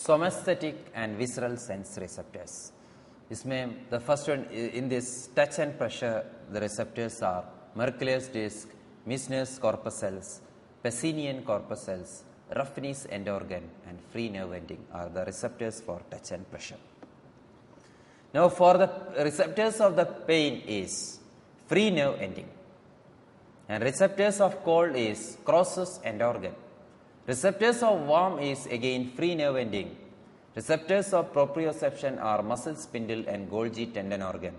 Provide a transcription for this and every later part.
somaesthetic and visceral sense receptors. The first one in this touch and pressure, the receptors are Mercurius disc, Meissner's corpuscles, Pacinian corpuscles, Ruffini's end organ, and free nerve ending are the receptors for touch and pressure. Now, for the receptors of the pain is free nerve ending, and receptors of cold is Cross's end organ. Receptors of warm is again free nerve ending. Receptors of proprioception are muscle spindle and Golgi tendon organ.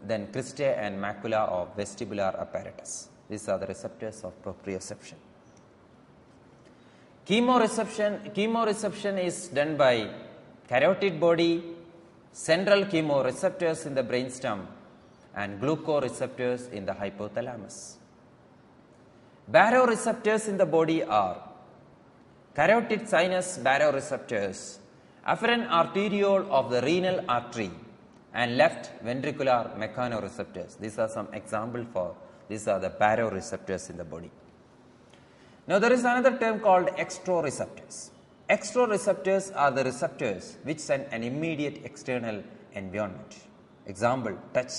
Then cristae and macula of vestibular apparatus. These are the receptors of proprioception. Chemoreception is done by carotid body, central chemoreceptors in the brainstem, and glucoreceptors in the hypothalamus. Baroreceptors in the body are carotid sinus baroreceptors, afferent arteriole of the renal artery, and left ventricular mechanoreceptors. These are some examples for these are the baroreceptors in the body. Now, there is another term called extroreceptors. Extroreceptors are the receptors which send an immediate external environment. Example, touch,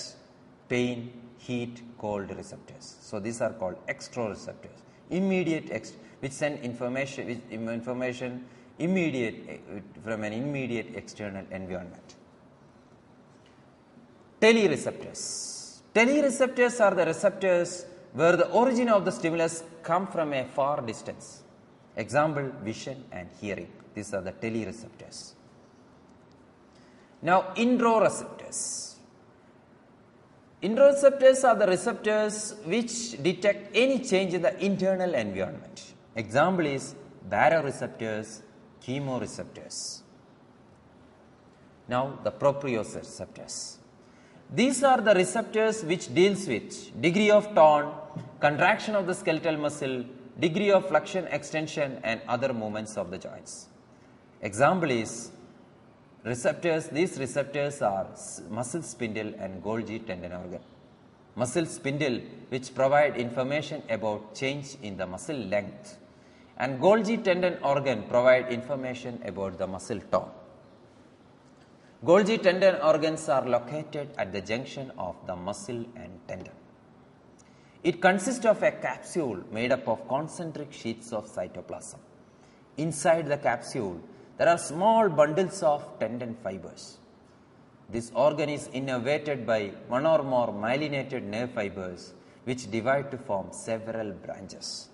pain, heat, cold receptors. So, these are called extroreceptors. Which send information immediate from an immediate external environment. Telereceptors. Telereceptors are the receptors where the origin of the stimulus come from a far distance. Example, vision and hearing. These are the telereceptors. Now, indroreceptors. Indroreceptors are the receptors which detect any change in the internal environment. Example is baroreceptors, chemoreceptors. Now, the proprioceptors. These are the receptors which deals with degree of tone, contraction of the skeletal muscle, degree of flexion, extension, and other movements of the joints. Example is receptors. These receptors are muscle spindle and Golgi tendon organ. Muscle spindle, which provide information about change in the muscle length, and Golgi tendon organ provide information about the muscle tone. Golgi tendon organs are located at the junction of the muscle and tendon. It consists of a capsule made up of concentric sheets of cytoplasm. Inside the capsule, there are small bundles of tendon fibers. This organ is innervated by one or more myelinated nerve fibers which divide to form several branches.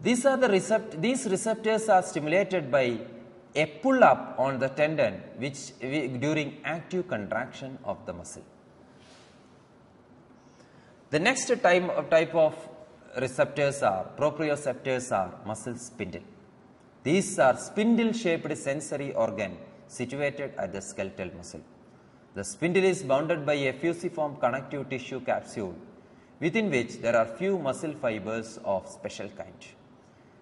These receptors are stimulated by a pull-up on the tendon during active contraction of the muscle. The next type of receptors are proprioceptors are muscle spindle. These are spindle-shaped sensory organ situated at the skeletal muscle. The spindle is bounded by a fusiform connective tissue capsule within which there are few muscle fibers of special kind.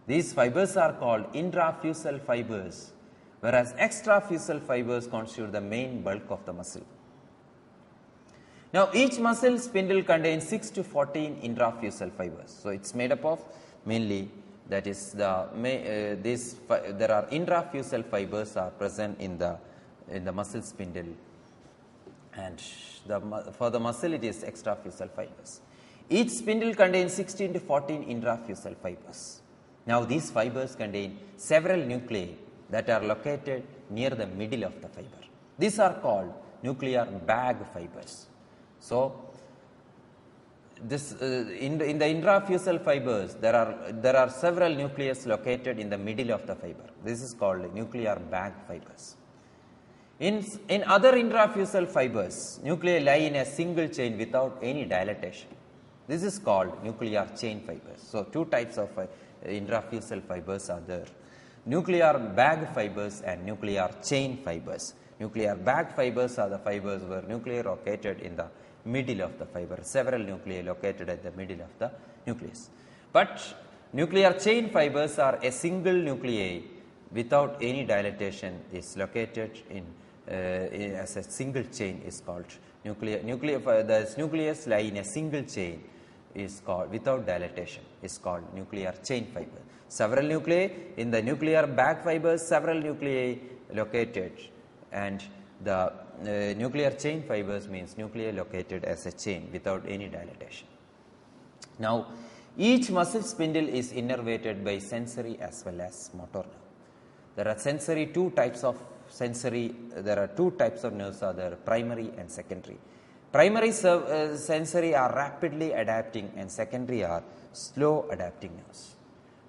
These fibers are called intrafusal fibers, whereas extrafusal fibers constitute the main bulk of the muscle. Now, each muscle spindle contains 6 to 14 intrafusal fibers. So, it is made up of mainly that is there are intrafusal fibers are present in the muscle spindle, and for the muscle it is extrafusal fibers. Each spindle contains 16 to 14 intrafusal fibers. Now, these fibers contain several nuclei that are located near the middle of the fiber. These are called nuclear bag fibers. So, in the intrafusal fibers, there are several nucleus located in the middle of the fiber. This is called nuclear bag fibers. In other intrafusal fibers, nuclei lie in a single chain without any dilatation. This is called nuclear chain fibers. So, two types of intrafusal fibers are there: nuclear bag fibers and nuclear chain fibers. Nuclear bag fibers are the fibers where nuclei are located in the middle of the fiber, several nuclei located at the middle of the nucleus. But nuclear chain fibers are a single nuclei without any dilatation is located as a single chain is called the nucleus lie in a single chain is called, without dilatation, is called nuclear chain fiber. Several nuclei in the nuclear bag fibers, several nuclei located, and the nuclear chain fibers means nuclei located as a chain without any dilatation. Now, each muscle spindle is innervated by sensory as well as motor nerve. There are two types of nerves are there, primary and secondary. Primary sensory are rapidly adapting and secondary are slow adapting nerves.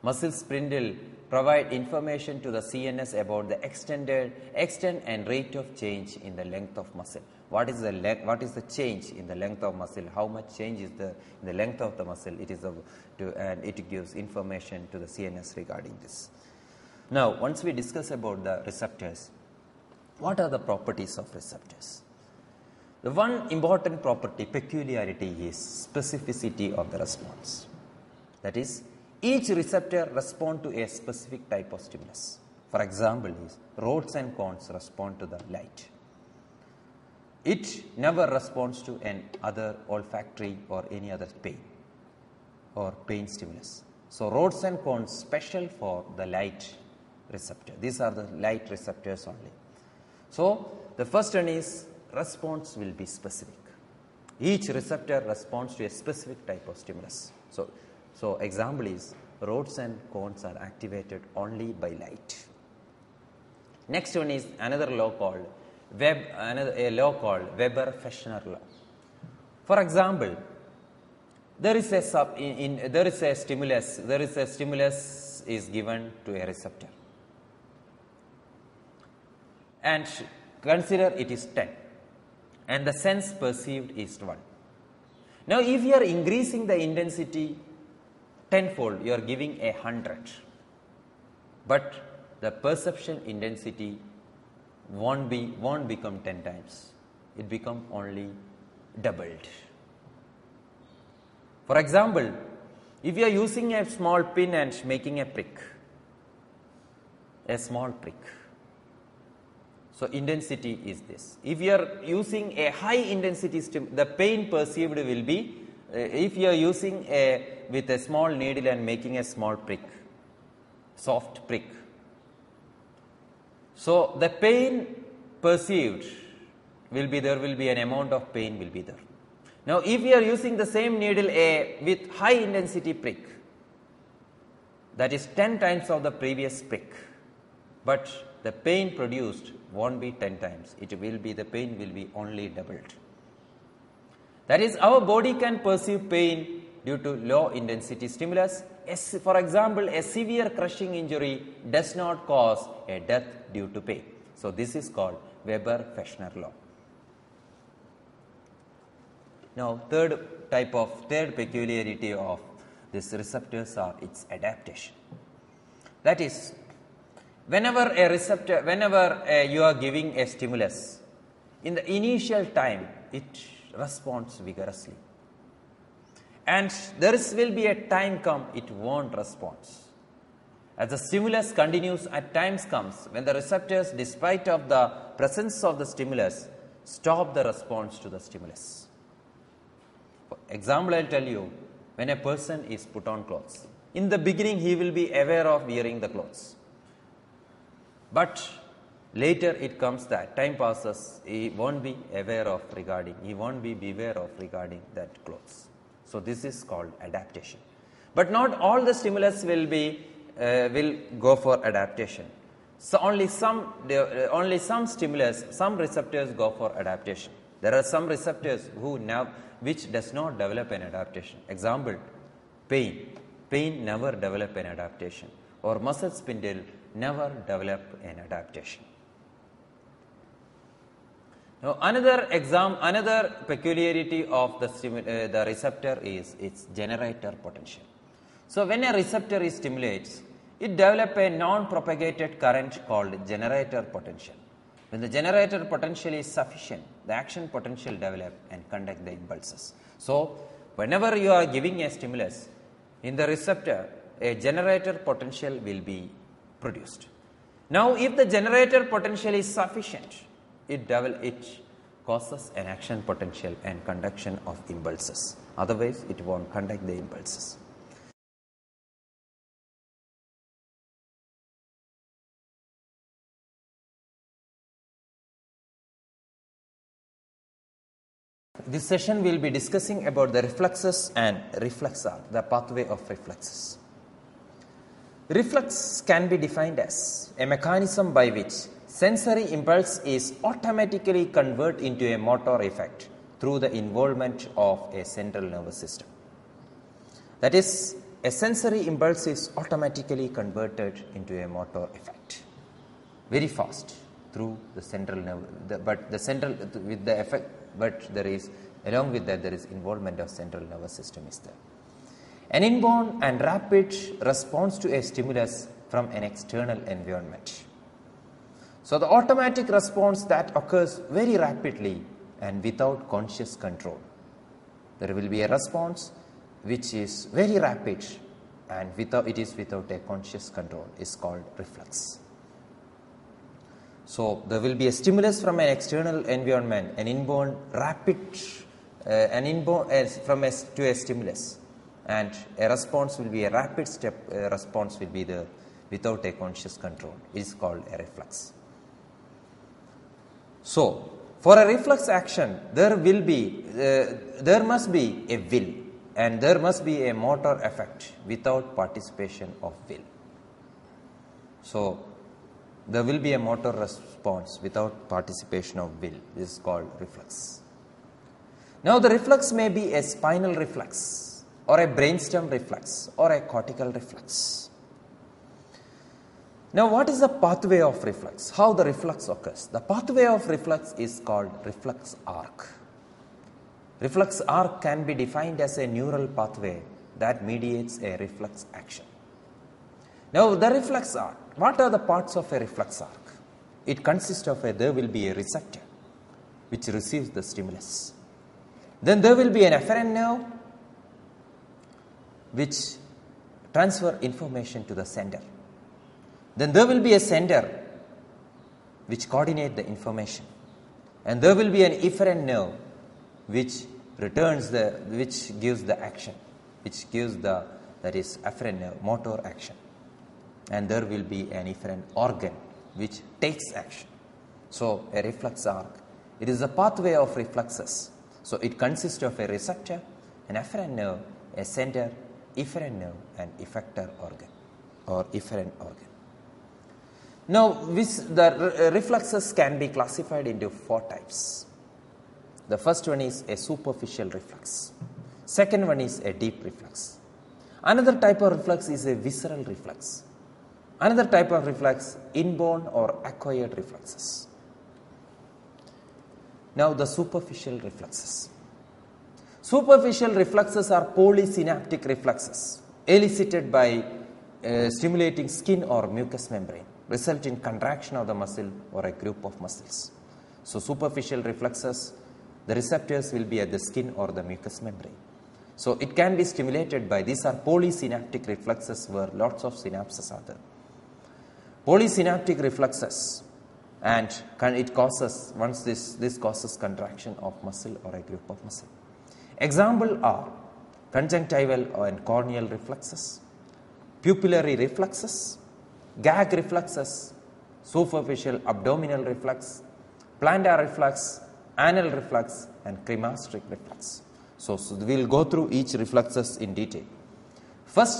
Muscle spindle provide information to the CNS about the extent and rate of change in the length of muscle. What is the change in the length of muscle? How much change is in the length of the muscle? And it gives information to the CNS regarding this. Now, once we discuss about the receptors, what are the properties of receptors? The one important property, peculiarity, is specificity of the response. That is, each receptor responds to a specific type of stimulus. For example, rods and cones respond to the light. It never responds to an other olfactory or any other pain stimulus. So, rods and cones special for the light receptor. These are the light receptors only. So, the first one is response will be specific. Each receptor responds to a specific type of stimulus. So example is rods and cones are activated only by light. Next one is another law called Weber-Fechner law. For example, there is a stimulus is given to a receptor, and consider it is 10, and the sense perceived is 1. Now, if you are increasing the intensity tenfold, you are giving 100, but the perception intensity won't become 10 times. It become only doubled. For example, if you are using a small pin and making a small prick, so intensity is this. If you are using a high intensity the pain perceived will be, if you are using with a small needle and making a small prick, soft prick, so the pain perceived will be an amount of pain will be there. Now, if you are using the same needle with high intensity prick, that is 10 times of the previous prick, but the pain produced won't be 10 times. The pain will be only doubled. That is, our body can perceive pain due to low intensity stimulus. For example, a severe crushing injury does not cause a death due to pain. So, this is called Weber-Fechner law. Now, third peculiarity of this receptors are its adaptation. That is, whenever you are giving a stimulus, in the initial time it responds vigorously, and there will be a time come it won't respond. As the stimulus continues, at times comes when the receptors, despite of the presence of the stimulus, stop the response to the stimulus. For example, I will tell you, when a person is put on clothes, in the beginning he will be aware of wearing the clothes, but later it comes that time passes, he won't be beware of regarding that clothes. So, this is called adaptation. But not all the stimulus will go for adaptation. So, only some receptors go for adaptation. There are some receptors which does not develop an adaptation. Example, pain never develop an adaptation, or muscle spindle never develop an adaptation. Now, another peculiarity of the receptor is its generator potential. So, when a receptor is stimulated, it develops a non-propagated current called generator potential. When the generator potential is sufficient, the action potential develops and conduct the impulses. So, whenever you are giving a stimulus in the receptor, a generator potential will be produced. Now, if the generator potential is sufficient, causes an action potential and conduction of impulses. Otherwise, it won't conduct the impulses. This session we will be discussing about the reflexes and reflex arc, the pathway of reflexes. Reflex can be defined as a mechanism by which sensory impulse is automatically converted into a motor effect through the involvement of a central nervous system. That is, a sensory impulse is automatically converted into a motor effect very fast through the central nerve, but there is, along with that, there is involvement of central nervous system is there. An inborn and rapid response to a stimulus from an external environment. So the automatic response that occurs very rapidly and without conscious control. There will be a response which is very rapid and without a conscious control is called reflex. So there will be a stimulus from an external environment, an inborn rapid, to a stimulus, and a response will be a rapid step. Response will be without a conscious control. It is called a reflex. So for a reflex action, there must be a will, and there must be a motor effect without participation of will. So there will be a motor response without participation of will. This is called reflex. Now the reflex may be a spinal reflex, or a brainstem reflex, or a cortical reflex. Now what is the pathway of reflex? How the reflex occurs? The pathway of reflex is called reflex arc. Reflex arc can be defined as a neural pathway that mediates a reflex action. Now the reflex arc. What are the parts of a reflex arc? It consists of there will be a receptor which receives the stimulus. Then there will be an afferent nerve which transfer information to the sender. Then there will be a sender which coordinate the information. And there will be an efferent nerve which gives the action, that is afferent nerve, motor action. And there will be an efferent organ which takes action. So a reflex arc, it is a pathway of reflexes. So it consists of a receptor, an afferent nerve, a sender, efferent nerve, and effector organ or efferent organ. Now the reflexes can be classified into 4 types. The first one is a superficial reflex. Second one is a deep reflex. Another type of reflex is a visceral reflex. Another type of reflex, inborn or acquired reflexes. Now the superficial reflexes. Superficial reflexes are polysynaptic reflexes elicited by stimulating skin or mucous membrane, result in contraction of the muscle or a group of muscles. So superficial reflexes, the receptors will be at the skin or the mucous membrane. So it can be stimulated by, these are polysynaptic reflexes where lots of synapses are there. Polysynaptic reflexes, and it causes, once this causes contraction of muscle or a group of muscle. Example are conjunctival and corneal reflexes, pupillary reflexes, gag reflexes, superficial abdominal reflex, plantar reflex, anal reflex, and cremasteric reflex. So we will go through each reflexes in detail. First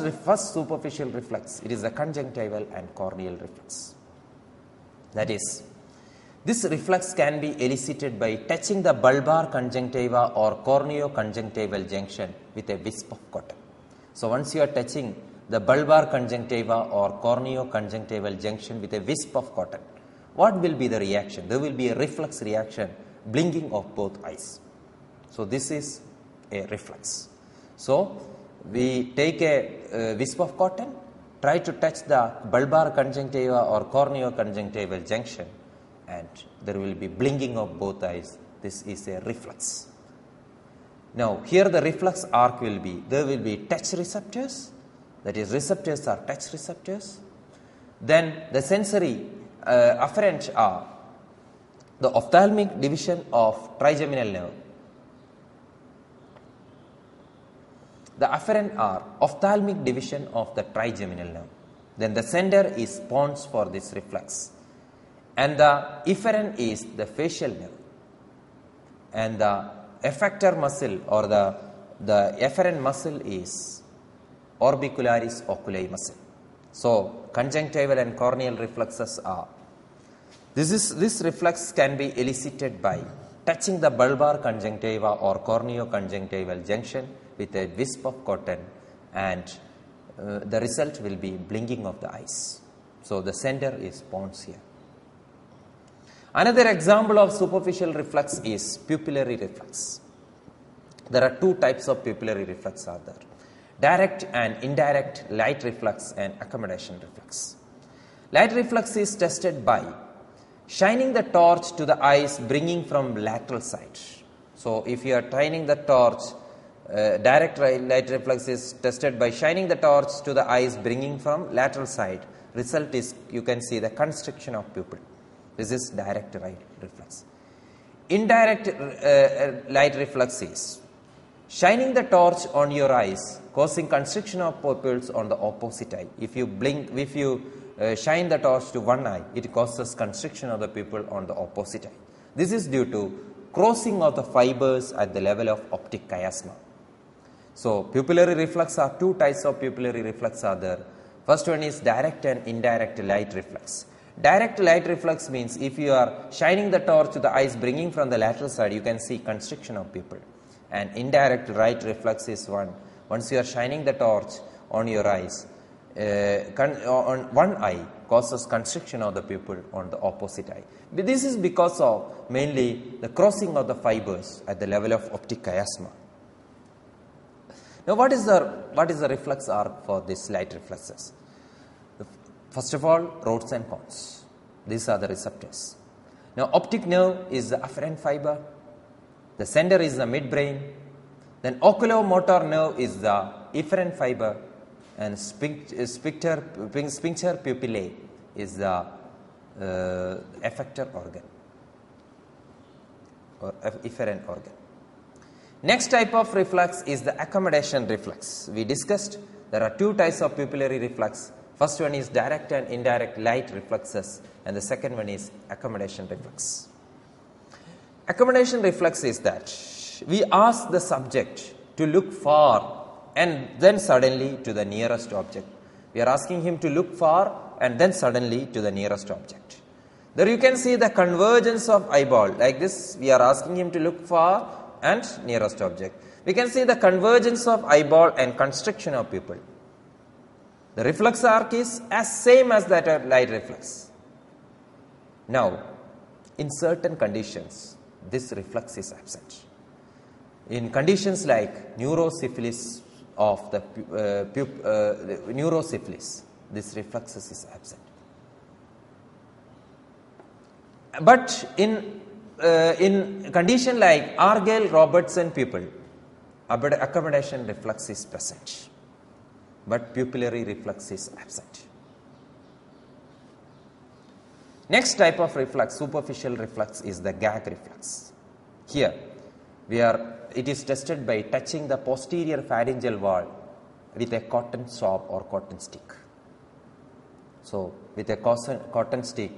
superficial reflex, it is the conjunctival and corneal reflex. That is, this reflex can be elicited by touching the bulbar conjunctiva or corneo-conjunctival junction with a wisp of cotton. So once you are touching the bulbar conjunctiva or corneo-conjunctival junction with a wisp of cotton, what will be the reaction? There will be a reflex reaction, blinking of both eyes. So this is a reflex. So we take a wisp of cotton, try to touch the bulbar conjunctiva or corneo-conjunctival junction, and there will be blinking of both eyes. This is a reflex. Now here the reflex arc will be, there will be touch receptors, that is receptors are touch receptors. Then the sensory afferent are the ophthalmic division of trigeminal nerve. The afferent are ophthalmic division of the trigeminal nerve. Then the sender is pons for this reflex. And the efferent is the facial nerve. And the effector muscle or the efferent muscle is orbicularis oculi muscle. So conjunctival and corneal reflexes are. This reflex can be elicited by touching the bulbar conjunctiva or corneoconjunctival junction with a wisp of cotton, and the result will be blinking of the eyes. So the sender is pons here. Another example of superficial reflex is pupillary reflex. There are two types of pupillary reflex are there. Direct and indirect light reflex and accommodation reflex. Light reflex is tested by shining the torch to the eyes bringing from lateral side. So if you are shining the torch, direct light reflex is tested by shining the torch to the eyes bringing from lateral side. Result is you can see the constriction of pupil. This is direct light reflex. Indirect light reflex is shining the torch on your eyes causing constriction of pupils on the opposite eye. If you shine the torch to one eye, it causes constriction of the pupil on the opposite eye. This is due to crossing of the fibers at the level of optic chiasma. So pupillary reflex are two types of pupillary reflex are there. First one is direct and indirect light reflex. Direct light reflex means if you are shining the torch to the eyes bringing from the lateral side, you can see constriction of pupil. And indirect light reflex is once you are shining the torch on your eyes, on one eye causes constriction of the pupil on the opposite eye. But this is because of mainly the crossing of the fibers at the level of optic chiasma. Now what is the reflex arc for these light reflexes? First of all, rods and cones. These are the receptors. Now optic nerve is the afferent fiber. The sender is the midbrain. Then oculomotor nerve is the efferent fiber. And sphincter pupillae is the effector organ or efferent organ. Next type of reflex is the accommodation reflex. We discussed there are two types of pupillary reflex. First one is direct and indirect light reflexes, and the second one is accommodation reflex. Accommodation reflex is that we ask the subject to look far and then suddenly to the nearest object. We are asking him to look far and then suddenly to the nearest object. There you can see the convergence of eyeball. Like this, we are asking him to look far and nearest object. We can see the convergence of eyeball and constriction of pupil. The reflex arc is as same as that of light reflex. Now, in certain conditions, this reflex is absent. In conditions like neurosyphilis of the neurosyphilis, this reflexes is absent. But in condition like Argyll-Robertson pupil, accommodation reflex is present, but pupillary reflex is absent. Next type of reflex, superficial reflex, is the gag reflex. Here, it is tested by touching the posterior pharyngeal wall with a cotton swab or cotton stick. So, with a cotton stick,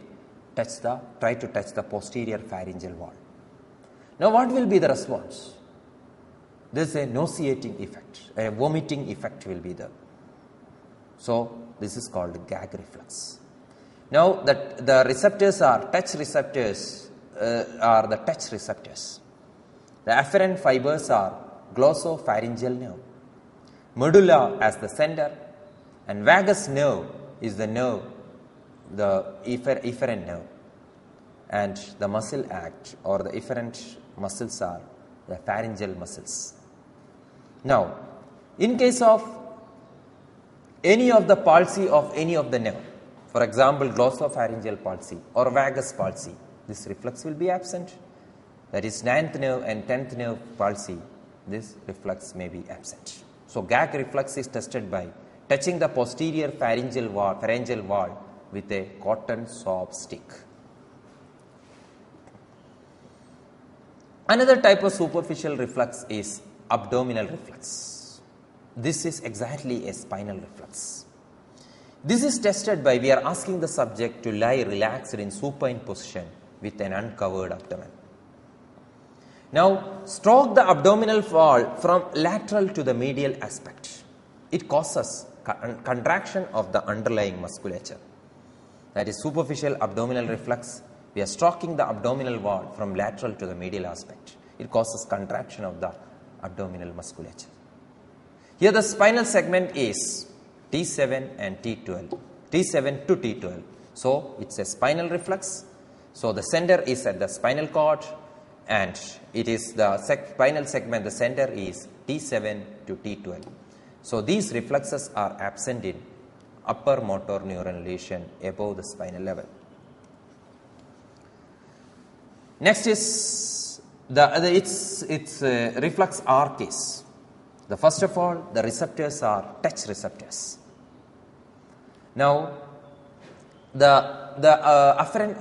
try to touch the posterior pharyngeal wall. Now, what will be the response? There is a nauseating effect, a vomiting effect will be there. So, this is called gag reflex. Now, the receptors are touch receptors, The afferent fibers are glossopharyngeal nerve, medulla as the sender, and vagus nerve is the nerve, the efferent nerve, and the muscle act or the efferent muscles are the pharyngeal muscles. Now, in case of any of the palsy of any of the nerve, for example, glossopharyngeal palsy or vagus palsy, this reflex will be absent. That is 9th nerve and 10th nerve palsy, this reflex may be absent. So, gag reflex is tested by touching the posterior pharyngeal wall with a cotton swab stick. Another type of superficial reflex is abdominal reflex. This is exactly a spinal reflex. This is tested by we are asking the subject to lie relaxed in supine position with an uncovered abdomen. Now, stroke the abdominal wall from lateral to the medial aspect. It causes contraction of the underlying musculature. That is superficial abdominal reflex. We are stroking the abdominal wall from lateral to the medial aspect. It causes contraction of the abdominal musculature. Here the spinal segment is T7 and T12. T7 to T12. So, it is a spinal reflex. So, the center is at the spinal cord and it is the spinal segment, the center is T7 to T12. So, these reflexes are absent in upper motor neuron lesion above the spinal level. Next is its reflex arc is, the first of all, the receptors are touch receptors. Now, the afferent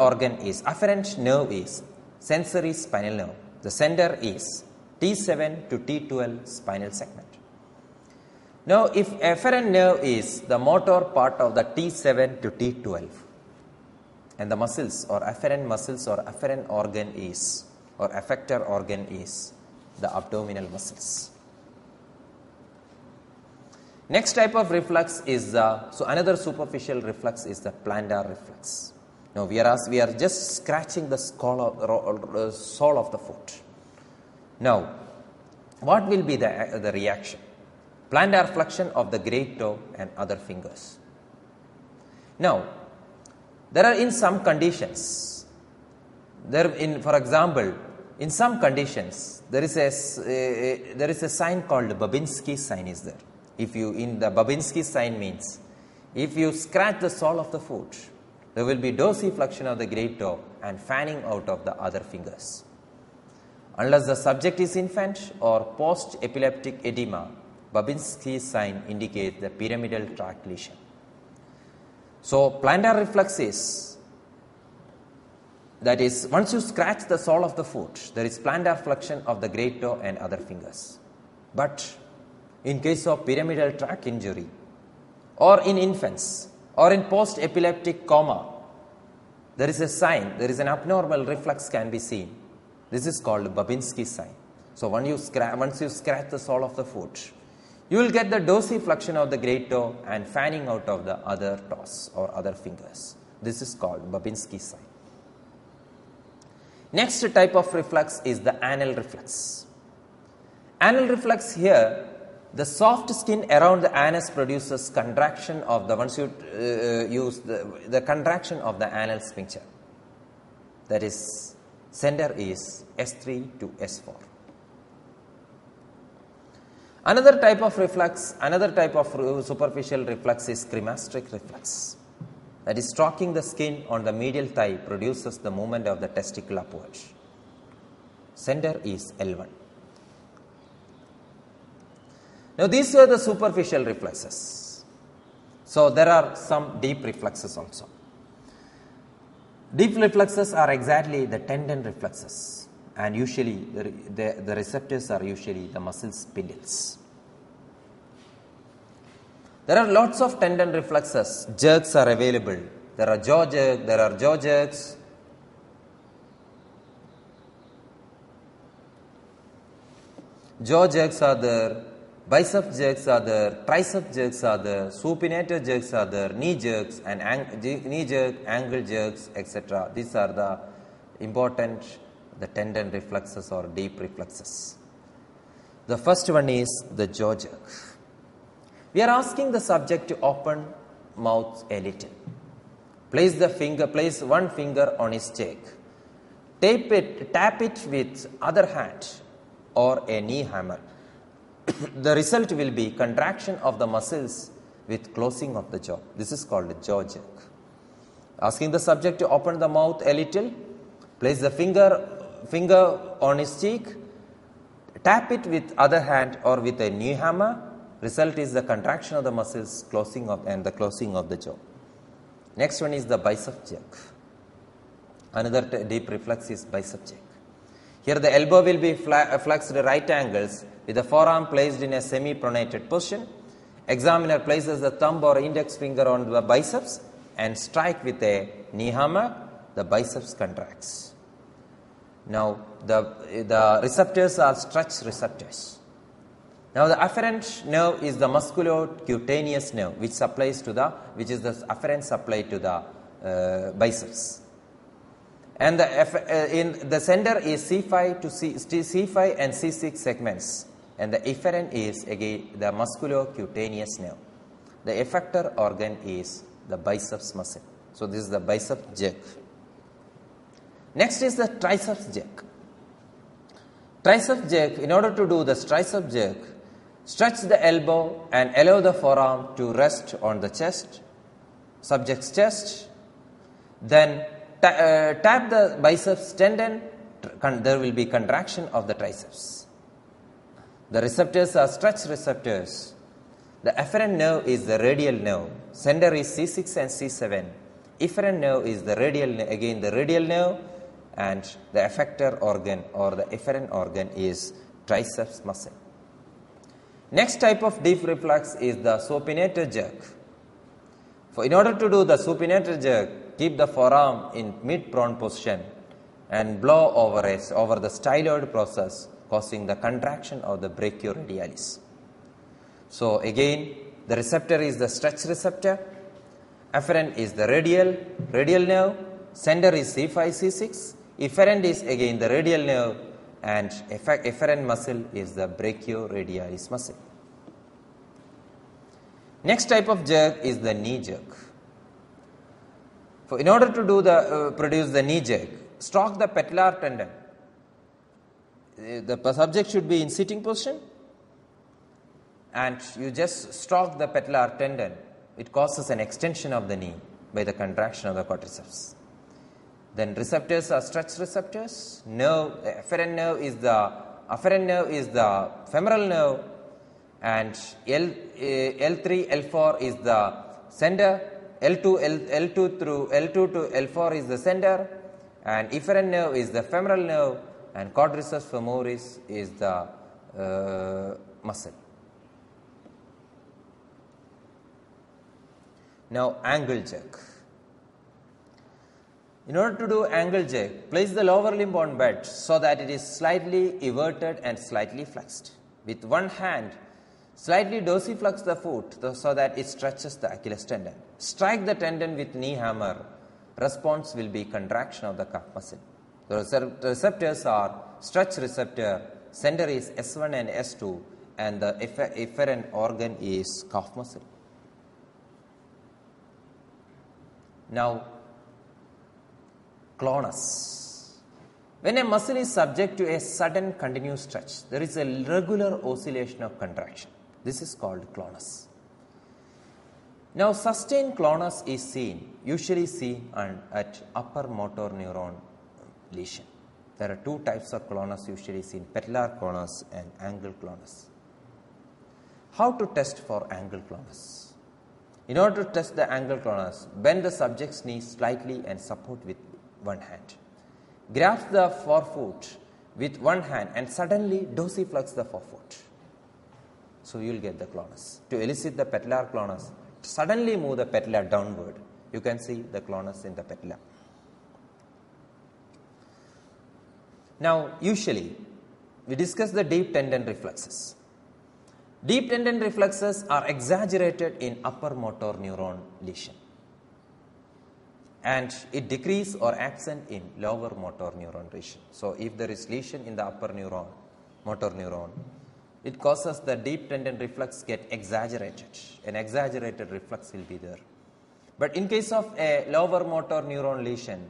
nerve is sensory spinal nerve. The center is T7 to T12 spinal segment. Now, if afferent nerve is the motor part of the T7 to T12 and the muscles or afferent muscles or afferent organ is or effector organ is the abdominal muscles. Next type of reflex is another superficial reflex is the plantar reflex. Now we are just scratching the sole of the foot. Now, what will be the reaction? Plantar flexion of the great toe and other fingers. Now, there are in some conditions, for example, in some conditions there is a sign called Babinski sign is there. In the Babinski sign means, if you scratch the sole of the foot, there will be dorsiflexion of the great toe and fanning out of the other fingers. Unless the subject is infant or post-epileptic edema, Babinski sign indicates the pyramidal tract lesion. So, plantar reflex is, that is, once you scratch the sole of the foot, there is plantar flexion of the great toe and other fingers. But in case of pyramidal tract injury, or in infants, or in post-epileptic coma, there is a sign, there is an abnormal reflex can be seen. This is called Babinski sign. So, once you scratch the sole of the foot, you will get the dorsiflexion of the great toe and fanning out of the other toes or other fingers. This is called Babinski sign. Next type of reflex is the anal reflex. Anal reflex here, the soft skin around the anus produces contraction of the, once you use the contraction of the anal sphincter. That is, center is S3 to S4. Another type of superficial reflex is cremasteric reflex. That is, stroking the skin on the medial thigh produces the movement of the testicle upwards. Center is L1. Now, these are the superficial reflexes. So, there are some deep reflexes also. Deep reflexes are exactly the tendon reflexes, and usually the receptors are usually the muscle spindles. There are lots of tendon reflexes. Jerks are available. There are jaw jerks. Jaw jerks are there. Bicep jerks are there, tricep jerks are there, supinator jerks are there, knee jerks and knee jerk, ankle jerks, etc. These are the important tendon reflexes or deep reflexes. The first one is the jaw jerk. We are asking the subject to open mouth a little. Place one finger on his cheek. Tap it with other hand or a knee hammer. The result will be contraction of the muscles with closing of the jaw. This is called a jaw jerk. Asking the subject to open the mouth a little, place the finger on his cheek, tap it with other hand or with a knee hammer. Result is the contraction of the muscles, closing of and the closing of the jaw. Next one is the bicep jerk. Another deep reflex is bicep jerk. Here the elbow will be flexed right angles with the forearm placed in a semi-pronated position. Examiner places the thumb or index finger on the biceps and strike with a knee hammer. The biceps contracts. Now the receptors are stretch receptors. Now the afferent nerve is the musculocutaneous nerve which is the afferent supply to the biceps. And in the center is C5 to C5 and C6 segments, and the efferent is again the musculocutaneous nerve. The effector organ is the biceps muscle. So this is the biceps jerk. Next is the triceps jerk. Triceps jerk, in order to do the triceps jerk, stretch the elbow and allow the forearm to rest on the chest, subject's chest, then tap the biceps tendon, there will be contraction of the triceps. The receptors are stretch receptors. The afferent nerve is the radial nerve. Center is C6 and C7. Efferent nerve is the radial nerve, and the effector organ or the efferent organ is triceps muscle. Next type of deep reflex is the supinator jerk. In order to do the supinator jerk, keep the forearm in mid-prone position and blow over the styloid process, causing the contraction of the brachioradialis. So again, the receptor is the stretch receptor, afferent is the radial nerve, center is C5, C6, efferent is again the radial nerve, and efferent muscle is the brachioradialis muscle. Next type of jerk is the knee jerk. In order to produce the knee jerk, stroke the patellar tendon. The subject should be in sitting position, and you just stroke the patellar tendon. It causes an extension of the knee by the contraction of the quadriceps. Then receptors are stretch receptors. Afferent nerve is the femoral nerve, and L3, L4 is the center. L2 to L4 is the center, and efferent nerve is the femoral nerve, and quadriceps femoris is the muscle. Now angle jerk. In order to do angle jerk, place the lower limb on bed so that it is slightly everted and slightly flexed. With one hand, slightly dorsiflex the foot so that it stretches the Achilles tendon. Strike the tendon with knee hammer. Response will be contraction of the calf muscle. The receptors are stretch receptor, center is S1 and S2, and the efferent organ is calf muscle. Now, clonus. When a muscle is subject to a sudden continuous stretch, there is a regular oscillation of contraction. This is called clonus. Now, sustained clonus is usually seen at upper motor neuron lesion. There are two types of clonus usually seen, patellar clonus and angle clonus. How to test for angle clonus? In order to test the angle clonus, bend the subject's knee slightly and support with one hand. Grasp the forefoot with one hand and suddenly dorsiflex the forefoot. So you will get the clonus. To elicit the patellar clonus, suddenly move the patella downward. You can see the clonus in the patella. Now, usually, we discuss the deep tendon reflexes. Deep tendon reflexes are exaggerated in upper motor neuron lesion, and it decrease or absent in lower motor neuron lesion. So, if there is lesion in the upper motor neuron, it causes the deep tendon reflex get exaggerated. An exaggerated reflex will be there. But in case of a lower motor neuron lesion,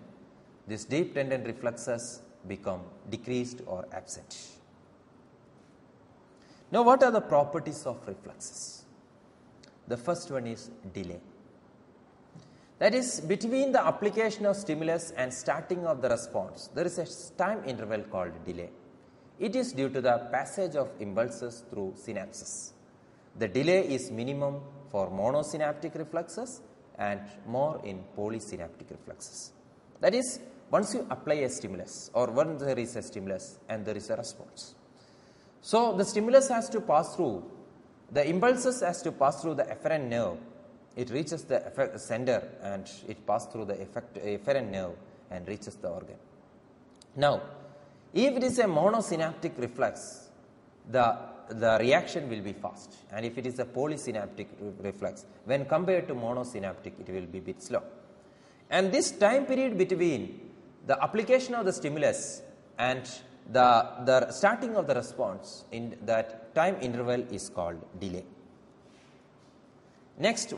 this deep tendon reflexes become decreased or absent. Now, what are the properties of reflexes? The first one is delay. That is, between the application of stimulus and starting of the response, there is a time interval called delay. It is due to the passage of impulses through synapses. The delay is minimum for monosynaptic reflexes and more in polysynaptic reflexes. That is, once you apply a stimulus or when there is a stimulus and there is a response. So, the stimulus has to pass through, the impulses has to pass through the efferent nerve. It reaches the center and it passes through the efferent nerve and reaches the organ. Now, if it is a monosynaptic reflex, the reaction will be fast, and if it is a polysynaptic reflex, when compared to monosynaptic, it will be a bit slow. And this time period between the application of the stimulus and the starting of the response, in that time interval is called delay. Next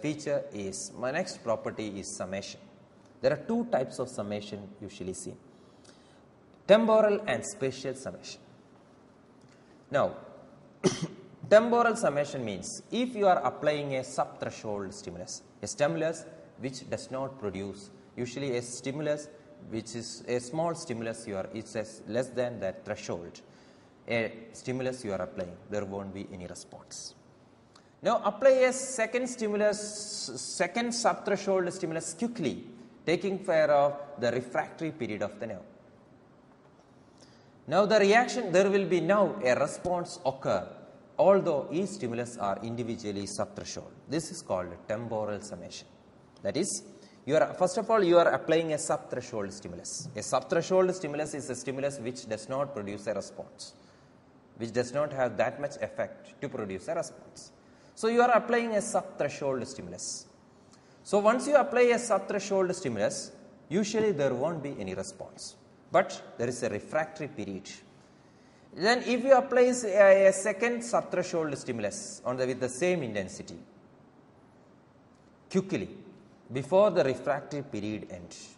feature is, my next property is summation. There are two types of summation usually seen: temporal and spatial summation. Now, temporal summation means if you are applying a subthreshold stimulus, a stimulus which does not produce, usually a stimulus which is a small stimulus, it's less than that threshold, a stimulus you are applying, there won't be any response. Now, apply a second subthreshold stimulus quickly, taking care of the refractory period of the nerve. Now, the reaction, there will be now a response occur, although each stimulus are individually subthreshold. This is called temporal summation. That is, first of all, you are applying a subthreshold stimulus. A subthreshold stimulus is a stimulus which does not produce a response, which does not have that much effect to produce a response. So, you are applying a subthreshold stimulus. So, once you apply a subthreshold stimulus, usually there won't be any response, but there is a refractory period. Then if you apply a second subthreshold stimulus with the same intensity quickly before the refractory period ends,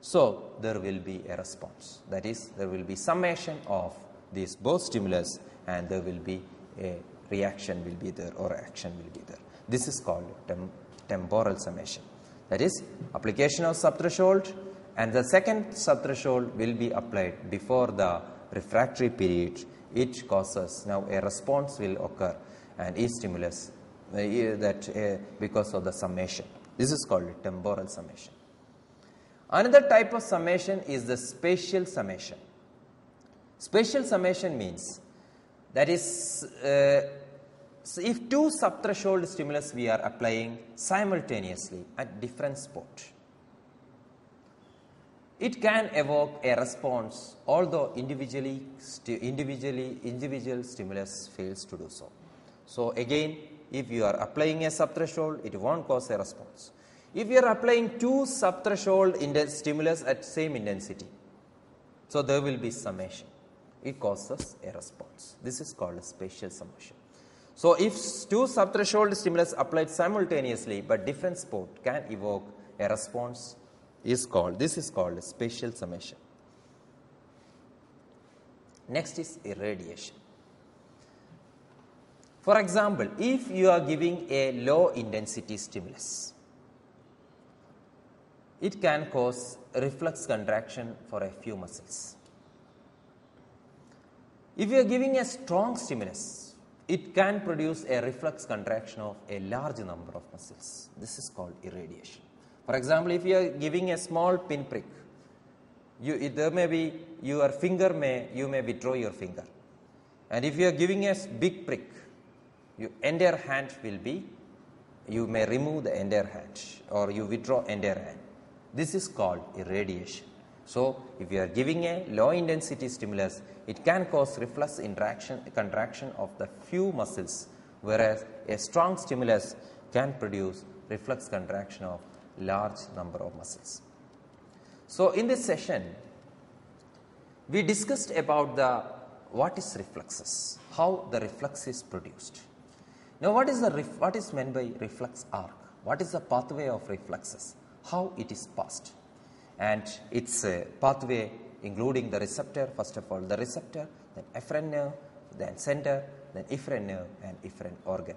so there will be a response. That is, there will be summation of these both stimulus and there will be a reaction will be there or action will be there. This is called temporal summation. That is, application of subthreshold and the second subthreshold will be applied before the refractory period. It causes now a response will occur and each stimulus because of the summation. This is called temporal summation. Another type of summation is the spatial summation. Spatial summation means that is if two subthreshold stimulus we are applying simultaneously at different spot, it can evoke a response, although individual stimulus fails to do so. So again, if you are applying a subthreshold, it won't cause a response. If you are applying two subthreshold stimulus at same intensity, so there will be summation. It causes a response. This is called a spatial summation. So if two subthreshold stimulus applied simultaneously but different spot can evoke a response, this is called a spatial summation. Next is irradiation. For example, if you are giving a low intensity stimulus, it can cause reflex contraction for a few muscles. If you are giving a strong stimulus, it can produce a reflex contraction of a large number of muscles. This is called irradiation. For example, if you are giving a small pinprick, there may be your finger you may withdraw your finger, and if you are giving a big prick, your entire hand will be, you may remove the entire hand or you withdraw entire hand. This is called irradiation. So, if you are giving a low intensity stimulus, it can cause reflex contraction of the few muscles, whereas a strong stimulus can produce reflex contraction of large number of muscles. So, in this session, we discussed about what is reflexes, how the reflex is produced. Now, what is meant by reflex arc? What is the pathway of reflexes? How it is passed? And its pathway including the receptor, first of all the receptor, then efferent nerve, then center, then efferent nerve and efferent organ.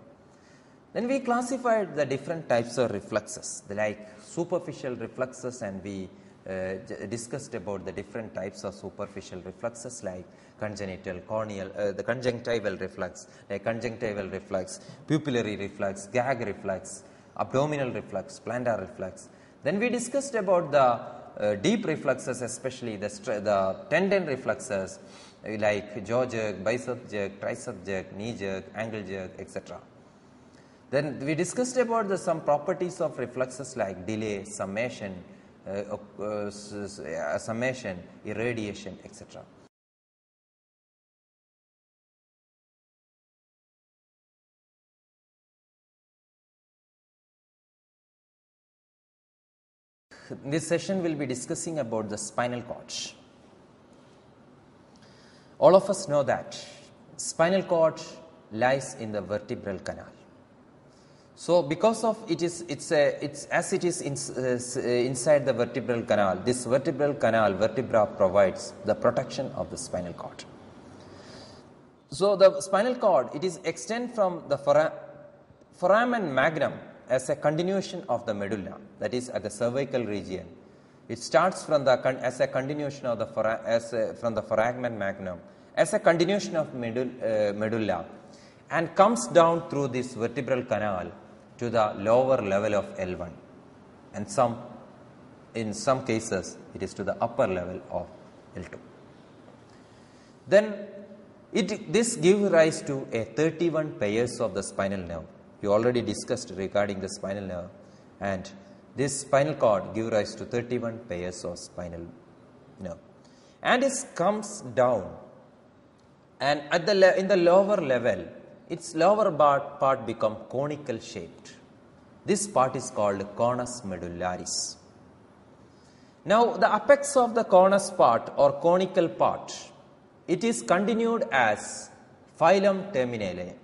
Then we classified the different types of reflexes, like superficial reflexes, and we discussed about the different types of superficial reflexes like congenital, corneal, the conjunctival reflex, conjunctival reflex, pupillary reflex, gag reflex, abdominal reflex, plantar reflex. Then we discussed about the deep reflexes, especially the tendon reflexes like jaw jerk, bicep jerk, tricep jerk, knee jerk, ankle jerk, etc. Then we discussed about some properties of reflexes like delay, summation, irradiation, etc. In this session, we will be discussing about the spinal cord. All of us know that spinal cord lies in the vertebral canal. So, because of as it is inside the vertebral canal, this vertebral canal vertebra provides the protection of the spinal cord. So, the spinal cord, it is extend from the foramen magnum as a continuation of the medulla, that is at the cervical region. It starts from as a continuation of the from the foramen magnum as a continuation of medulla and comes down through this vertebral canal to the lower level of L1, and in some cases it is to the upper level of L2. Then this gives rise to a 31 pairs of the spinal nerve. We already discussed regarding the spinal nerve, and this spinal cord gives rise to 31 pairs of spinal nerve, and it comes down, and at in the lower level, its lower part become conical shaped. This part is called conus medullaris. Now, the apex of the conus part or conical part, it is continued as filum terminale.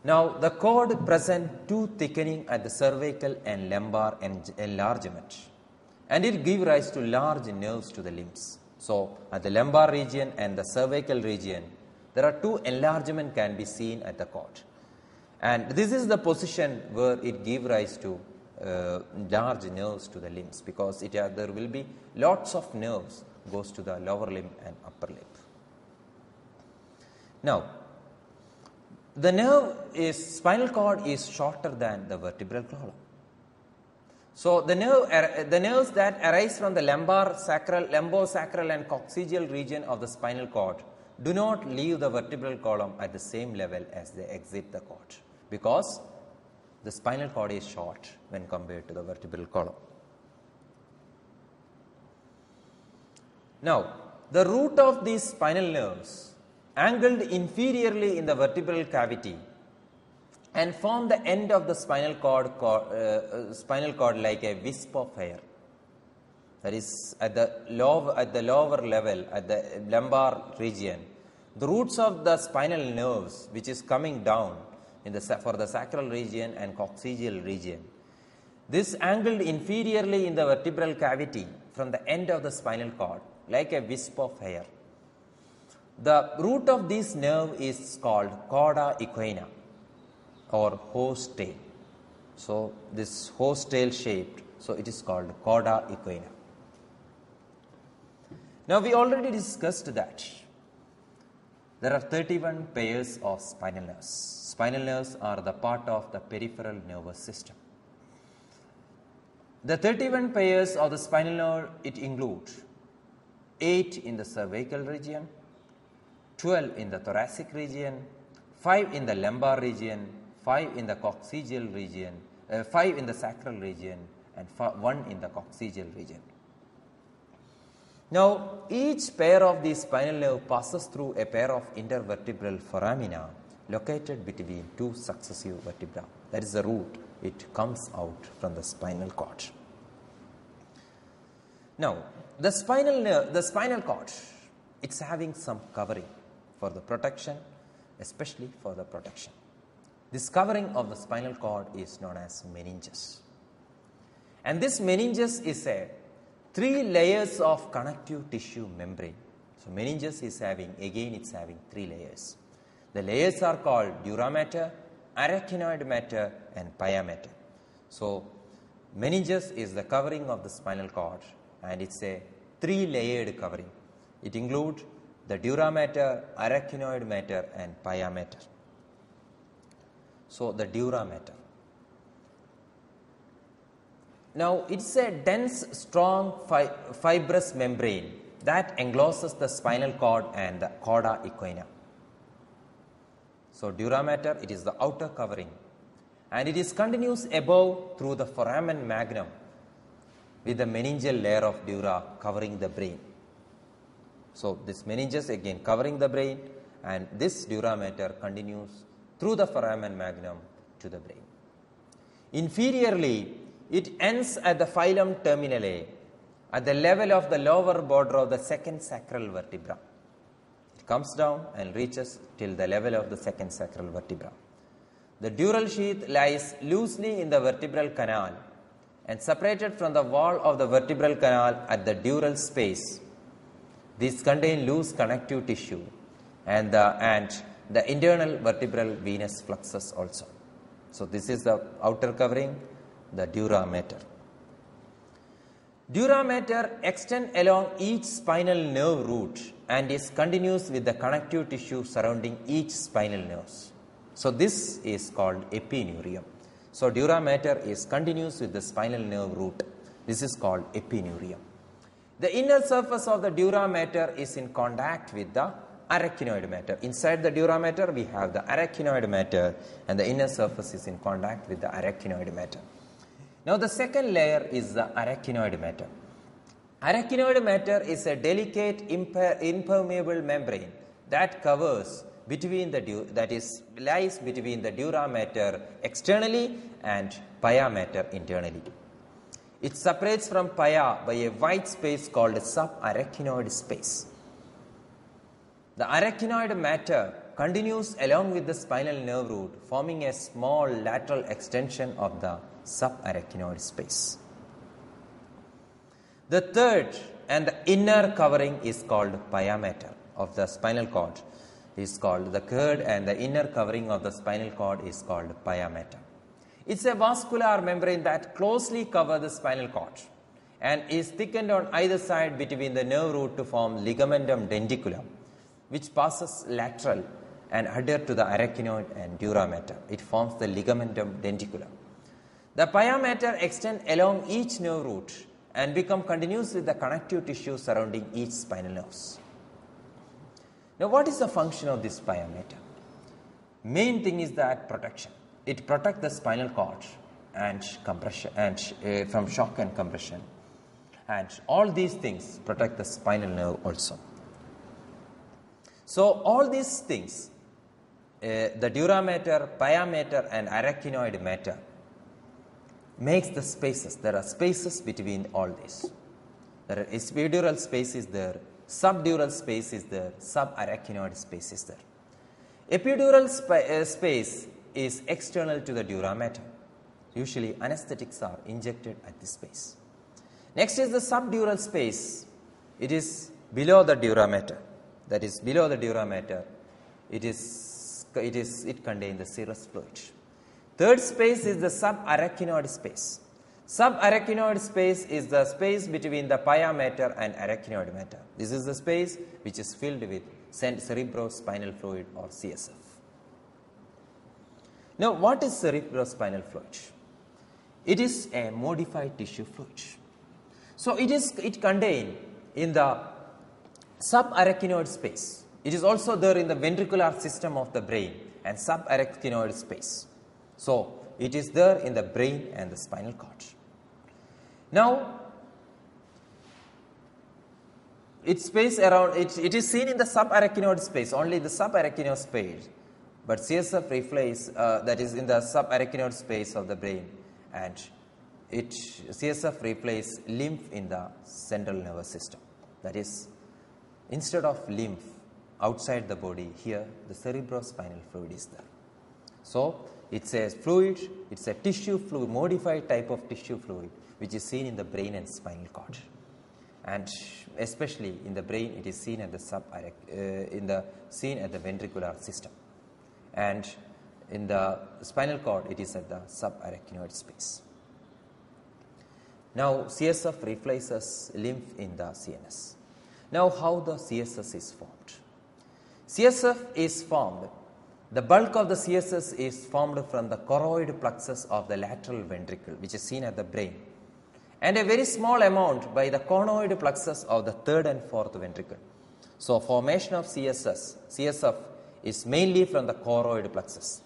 Now, the cord present two thickening at the cervical and lumbar enlargement, and it gives rise to large nerves to the limbs. So, at the lumbar region and the cervical region, there are two enlargement can be seen at the cord, and this is the position where it gives rise to large nerves to the limbs, because there will be lots of nerves goes to the lower limb and upper limb. Now, the spinal cord is shorter than the vertebral column. So, the nerves that arise from the lumbosacral and coccygeal region of the spinal cord do not leave the vertebral column at the same level as they exit the cord, because the spinal cord is short when compared to the vertebral column. Now, the root of these spinal nerves angled inferiorly in the vertebral cavity and form the end of the spinal cord like a wisp of hair. That is at the lower level, at the lumbar region, the roots of the spinal nerves which is coming down for the sacral region and coccygeal region. This angled inferiorly in the vertebral cavity from the end of the spinal cord like a wisp of hair. The root of this nerve is called cauda equina or horse tail. So, this horse tail shaped, so it is called cauda equina. Now, we already discussed that there are 31 pairs of spinal nerves. Spinal nerves are the part of the peripheral nervous system. The 31 pairs of the spinal nerve, it includes 8 in the cervical region, 12 in the thoracic region, 5 in the lumbar region, 5 in the coccygeal region, 5 in the sacral region, and 1 in the coccygeal region. Now, each pair of these spinal nerve passes through a pair of intervertebral foramina located between two successive vertebrae. That is the root. It comes out from the spinal cord. Now, the spinal cord, it's having some covering for the protection, especially for the protection. This covering of the spinal cord is known as meninges. And this meninges is a 3 layers of connective tissue membrane. So, meninges is having 3 layers. The layers are called dura mater, arachnoid matter, and pia mater. So, meninges is the covering of the spinal cord, and it's a 3-layered covering. It includes the dura mater, arachnoid matter, and pia mater. So, the dura mater. Now, it's a dense, strong, fibrous membrane that encloses the spinal cord and the cauda equina. So, dura mater, it is the outer covering, and it is continuous above through the foramen magnum with the meningeal layer of dura covering the brain. So, this meninges again covering the brain, and this dura mater continues through the foramen magnum to the brain. Inferiorly, it ends at the phylum terminale at the level of the lower border of the second sacral vertebra. It comes down and reaches till the level of the second sacral vertebra. The dural sheath lies loosely in the vertebral canal and separated from the wall of the vertebral canal at the dural space. These contain loose connective tissue and the internal vertebral venous fluxus also. So, this is the outer covering, the dura mater. Dura mater extends along each spinal nerve root and is continuous with the connective tissue surrounding each spinal nerves. So, this is called epineurium. So, dura mater is continuous with the spinal nerve root. This is called epineurium. The inner surface of the dura mater is in contact with the arachnoid mater. Inside the dura mater, we have the arachnoid mater, and the inner surface is in contact with the arachnoid mater. Now, the second layer is the arachnoid mater. Arachnoid mater is a delicate impermeable membrane that covers between lies between the dura mater externally and pia mater internally. It separates from pia by a white space called subarachnoid space. The arachnoid mater continues along with the spinal nerve root, forming a small lateral extension of the subarachnoid space. The third and the inner covering is called pia mater of the spinal cord. Is called the third and the inner covering of the spinal cord is called pia mater. It's a vascular membrane that closely covers the spinal cord and is thickened on either side between the nerve root to form ligamentum denticulum, which passes lateral and adhere to the arachnoid and dura mater. It forms the ligamentum denticulum. The pia mater extends along each nerve root and become continuous with the connective tissue surrounding each spinal nerves. Now, what is the function of this pia mater? Main thing is that protection. It protects the spinal cord and compression and from shock and compression, and all these things protect the spinal nerve also. So, all these things, the dura mater, pia mater, and arachnoid mater makes the spaces. There are spaces between all these. There are epidural space is there, subdural space is there, subarachnoid space is there. Epidural space is external to the dura mater. Usually anesthetics are injected at this space. Next is the subdural space. It is below the dura mater. That is below the dura mater. It contains the serous fluid. Third space is the subarachnoid space. Subarachnoid space is the space between the pia mater and arachnoid mater. This is the space which is filled with cerebrospinal fluid or CSF. Now, what is cerebrospinal fluid? It is a modified tissue fluid. So, it contained in the subarachnoid space. It is also there in the ventricular system of the brain and subarachnoid space. So, it is there in the brain and the spinal cord. Now, its space around it is seen in the subarachnoid space, only the subarachnoid space. But CSF reflex that is in the subarachnoid space of the brain, and CSF reflex lymph in the central nervous system. That is, instead of lymph outside the body, here the cerebrospinal fluid is there. So, it's a fluid, it's a tissue fluid, modified type of tissue fluid, which is seen in the brain and spinal cord. And especially in the brain, it is seen at the seen at the ventricular system. And in the spinal cord, it is at the subarachnoid space. Now, CSF reflexes lymph in the CNS. Now, how the CSS is formed? CSF is formed. The bulk of the CSS is formed from the choroid plexus of the lateral ventricle, which is seen at the brain. and a very small amount by the conoid plexus of the third and fourth ventricle. So, formation of CSF is mainly from the choroid plexus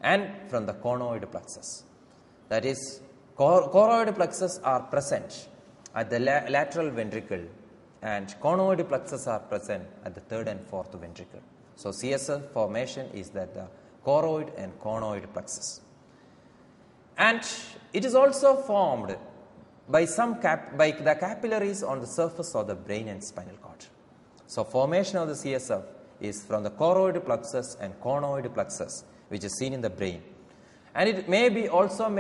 and from the conoid plexus. That is, choroid plexus are present at the lateral ventricle and conoid plexus are present at the third and fourth ventricle. So, CSF formation is that the choroid and conoid plexus. And it is also formed by by the capillaries on the surface of the brain and spinal cord. So, formation of the CSF is from the choroid plexus and conoid plexus, which is seen in the brain, and it may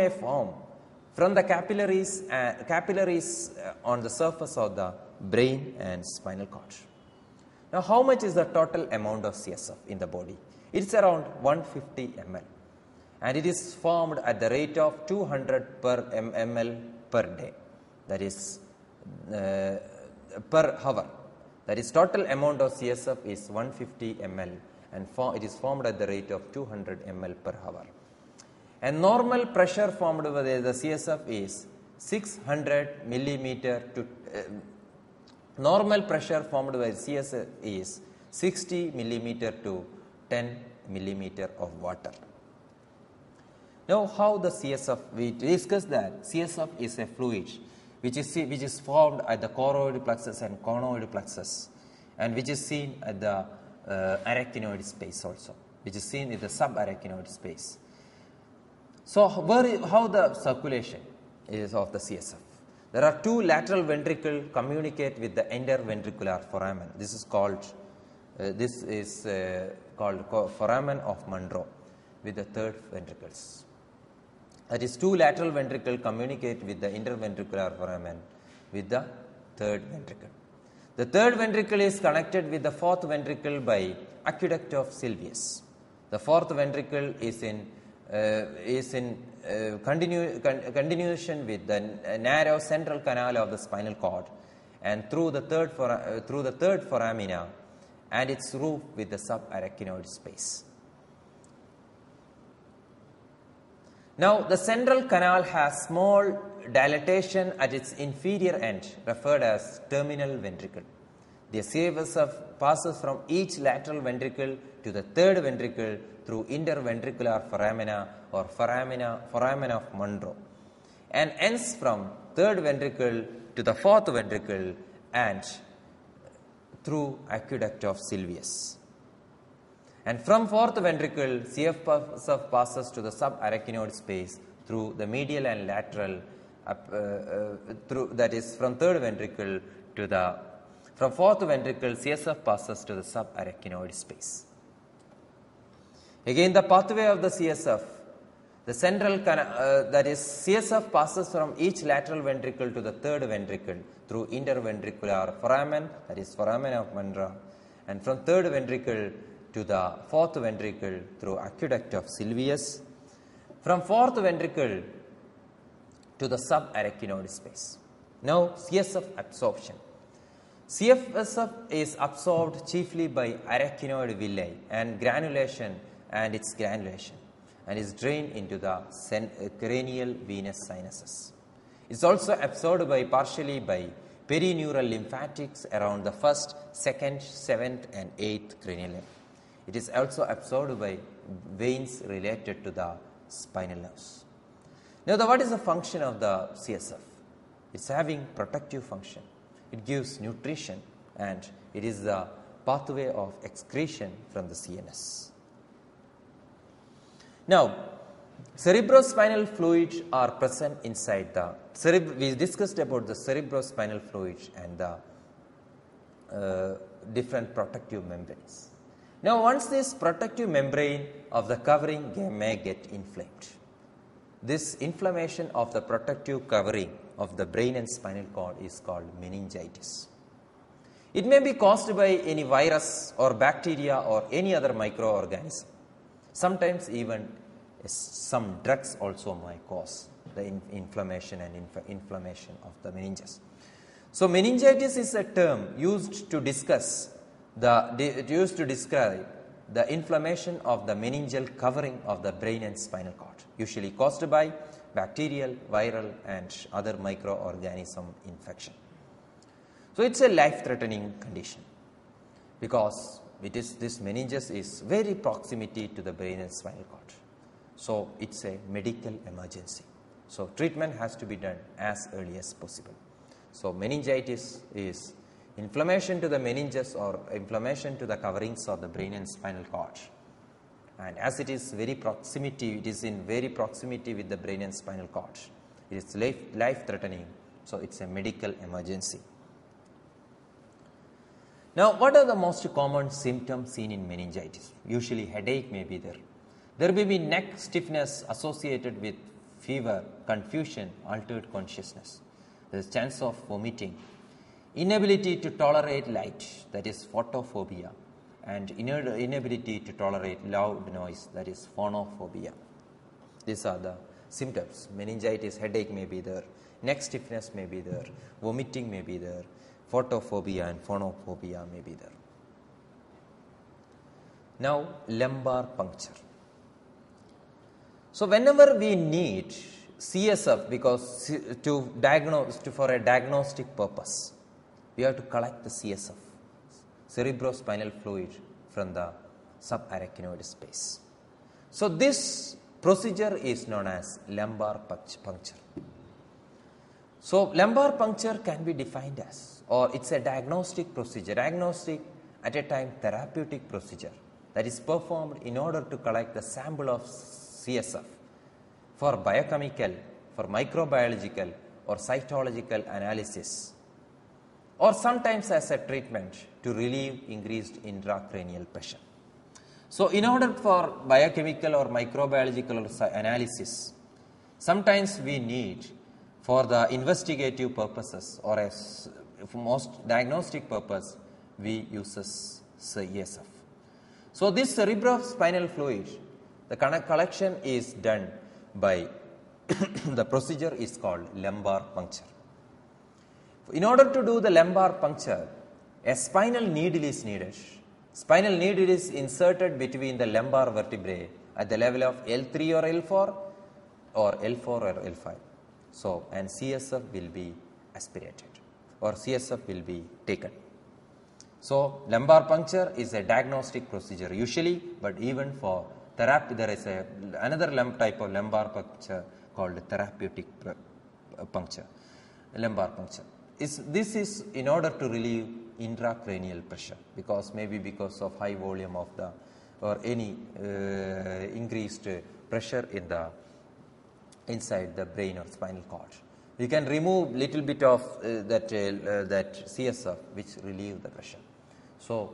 form from the capillaries on the surface of the brain and spinal cord. Now, how much is the total amount of CSF in the body? It's around 150 ml, and it is formed at the rate of 200 per ml per day, that is per hour. That is, total amount of CSF is 150 ml, and it is formed at the rate of 200 ml per hour. And normal pressure formed by the CSF is 600 millimeter to normal pressure formed by CSF is 60 millimeter to 10 millimeter of water. Now, how the CSF? We discussed that CSF is a fluid which is formed at the choroid plexus and conoid plexus, and which is seen at the arachnoid space also, which is seen in the subarachnoid space. So, how the circulation is of the CSF? There are two lateral ventricles communicate with the interventricular foramen. This is called foramen of Monro with the third ventricles. That is, two lateral ventricles communicate with the interventricular foramen with the third ventricle. The third ventricle is connected with the fourth ventricle by aqueduct of Sylvius. The fourth ventricle is in continuation with the narrow central canal of the spinal cord and through the third foramina and its roof with the subarachnoid space. Now, the central canal has small dilatation at its inferior end, referred as terminal ventricle. The CSF passes from each lateral ventricle to the third ventricle through interventricular foramina or foramen of Monro, and ends from third ventricle to the fourth ventricle and through aqueduct of Sylvius. And from fourth ventricle, CSF passes to the subarachnoid space through the medial and lateral, that is, from third ventricle to from fourth ventricle, CSF passes to the subarachnoid space. Again, the pathway of the CSF, the central that is, CSF passes from each lateral ventricle to the third ventricle through interventricular foramen, that is, foramen of Monro, and from third ventricle to the fourth ventricle through aqueduct of Sylvius, from fourth ventricle to the subarachnoid space. Now, CSF absorption. CSF is absorbed chiefly by arachnoid villi and its granulation, and is drained into the cranial venous sinuses. It is also absorbed partially by perineural lymphatics around the first, second, seventh and eighth cranial. It is also absorbed by veins related to the spinal nerves. Now, what is the function of the CSF? It is having protective function. It gives nutrition, and it is the pathway of excretion from the CNS. Now, cerebrospinal fluids are present inside the we discussed about the cerebrospinal fluids and the different protective membranes. Now, once this protective membrane of the covering may get inflamed, this inflammation of the protective covering of the brain and spinal cord is called meningitis. It may be caused by any virus or bacteria or any other microorganism. Sometimes even some drugs also might cause the inflammation and inflammation of the meninges. So, meningitis is a term used to describe the inflammation of the meningeal covering of the brain and spinal cord, usually caused by bacterial, viral and other microorganism infection. So it's a life-threatening condition because this meninges is very proximity to the brain and spinal cord. So it's a medical emergency. So treatment has to be done as early as possible. So meningitis is inflammation to the meninges or inflammation to the coverings of the brain and spinal cord. And as it is in very proximity with the brain and spinal cord. It is life-threatening. So it's a medical emergency. Now, what are the most common symptoms seen in meningitis? Usually headache may be there. There may be neck stiffness associated with fever, confusion, altered consciousness. There is chance of vomiting, inability to tolerate light, that is photophobia, and inability to tolerate loud noise, that is phonophobia. These are the symptoms. Meningitis, headache may be there, neck stiffness may be there, vomiting may be there, photophobia and phonophobia may be there. Now, lumbar puncture. So, whenever we need CSF, because for a diagnostic purpose, we have to collect the CSF, cerebrospinal fluid, from the subarachnoid space. So, this procedure is known as lumbar puncture. So, lumbar puncture can be defined as, or it's a diagnostic procedure, diagnostic at a time therapeutic procedure that is performed in order to collect the sample of CSF for biochemical, for microbiological or cytological analysis, or sometimes as a treatment to relieve increased intracranial pressure. So, in order for biochemical or microbiological analysis, sometimes we need for the investigative purposes or as for most diagnostic purpose, we use CSF. So, this cerebrospinal fluid, the collection is done by the procedure is called lumbar puncture. In order to do the lumbar puncture, a spinal needle is needed. Spinal needle is inserted between the lumbar vertebrae at the level of L3 or L4 or L4 or L5. So, and CSF will be aspirated or CSF will be taken. So, lumbar puncture is a diagnostic procedure usually, but even for therapy there is another type of lumbar puncture called therapeutic puncture, lumbar puncture. This is in order to relieve intracranial pressure because of high volume of the or any increased pressure in the inside the brain or spinal cord. You can remove little bit of that CSF which relieve the pressure. So,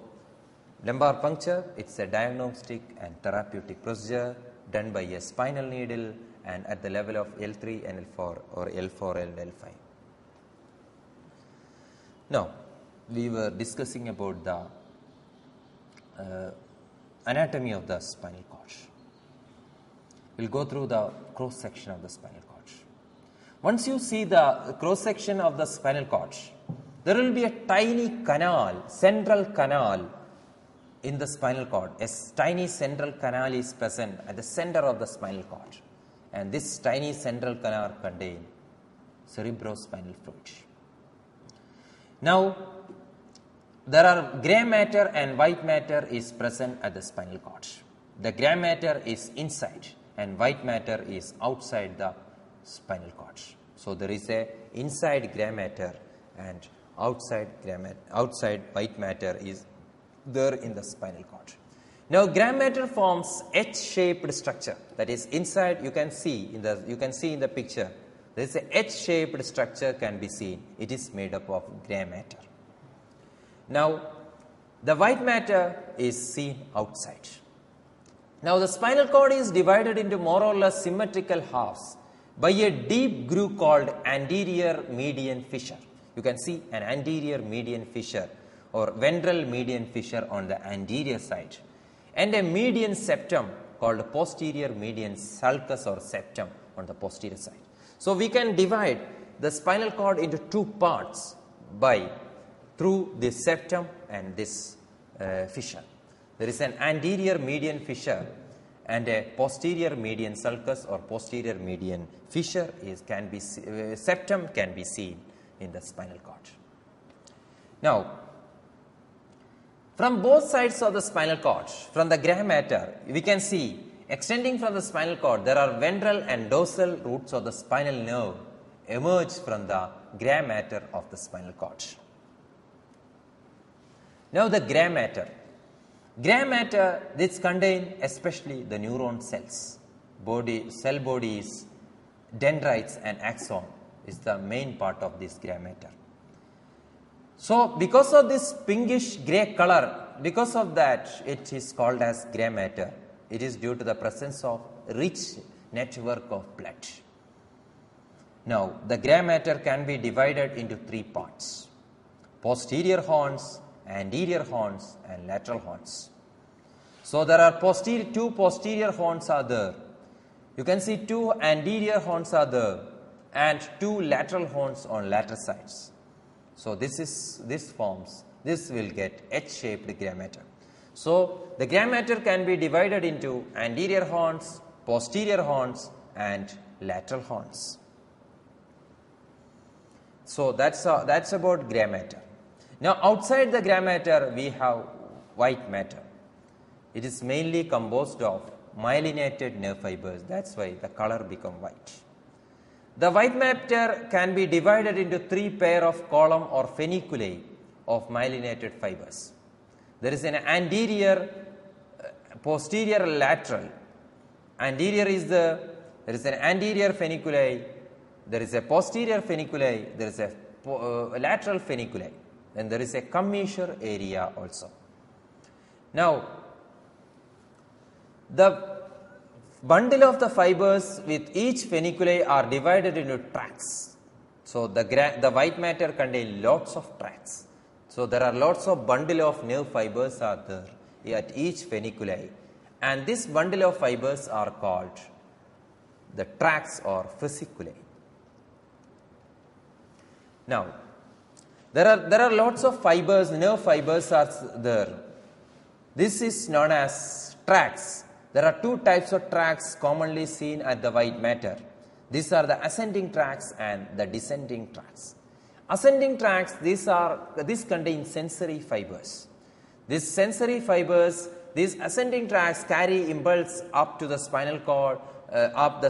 lumbar puncture, it's a diagnostic and therapeutic procedure done by a spinal needle and at the level of L3 and L4 or L4 and L5. Now, we were discussing about the anatomy of the spinal cord. We will go through the cross section of the spinal cord. Once you see the cross section of the spinal cord, there will be a tiny canal, central canal in the spinal cord. A tiny central canal is present at the center of the spinal cord, and this tiny central canal contains cerebrospinal fluid. Now, there are gray matter and white matter is present at the spinal cord. The gray matter is inside and white matter is outside the spinal cord. So, there is a inside gray matter and outside white matter is there in the spinal cord. Now, gray matter forms H-shaped structure, that is inside you can see in the picture there is a H-shaped structure can be seen. It is made up of gray matter. Now, the white matter is seen outside. Now, the spinal cord is divided into more or less symmetrical halves by a deep groove called anterior median fissure. You can see an anterior median fissure or ventral median fissure on the anterior side and a median septum called posterior median sulcus or septum on the posterior side. So, we can divide the spinal cord into two parts through this septum and this fissure. There is an anterior median fissure and a posterior median sulcus or posterior median fissure septum can be seen in the spinal cord. Now, from both sides of the spinal cord, from the gray matter, we can see extending from the spinal cord, there are ventral and dorsal roots of the spinal nerve emerge from the gray matter of the spinal cord. Now the gray matter. Gray matter, this contain especially the neuron cells, cell bodies, dendrites and axon is the main part of this gray matter. So because of this pinkish gray color, because of that it is called as gray matter. It is due to the presence of rich network of blood. Now the gray matter can be divided into three parts: posterior horns, anterior horns and lateral horns. So there are two posterior horns are there. You can see two anterior horns are there and two lateral horns on lateral sides. So this will get H-shaped gray matter. So the gray matter can be divided into anterior horns, posterior horns and lateral horns. So that's about gray matter. Now outside the gray matter we have white matter. It is mainly composed of myelinated nerve fibers. That's why the color becomes white. The white matter can be divided into three pair of column or funiculi of myelinated fibers. There is an anterior, posterior, lateral. There is an anterior funiculi, there is a posterior funiculi, there is a lateral funiculi, and there is a commissure area also. Now, the bundle of the fibers with each funiculi are divided into tracts. So the white matter contains lots of tracts. So there are lots of bundle of nerve fibers are there at each funiculi, and this bundle of fibers are called the tracts or fasciculi. Now there are lots of fibers, nerve fibers are there. This is known as tracts. There are two types of tracts commonly seen at the white matter. These are the ascending tracts and the descending tracts. Ascending tracts, these contain sensory fibers. These sensory fibers, these ascending tracts carry impulse up to the spinal cord, through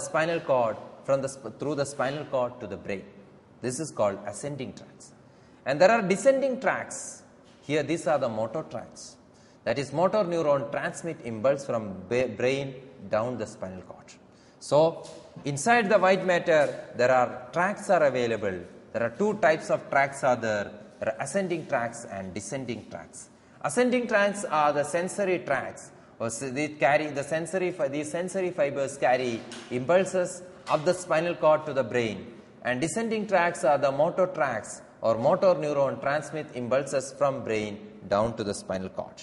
the spinal cord to the brain. This is called ascending tracts. And there are descending tracts. Here these are the motor tracts. That is, motor neuron transmit impulse from brain down the spinal cord. So inside the white matter there are tracts are available. There are two types of tracts are there. There are ascending tracts and descending tracts. Ascending tracts are the sensory tracts. These sensory fibers carry impulses up the spinal cord to the brain. And descending tracts are the motor tracts or motor neuron transmit impulses from brain down to the spinal cord.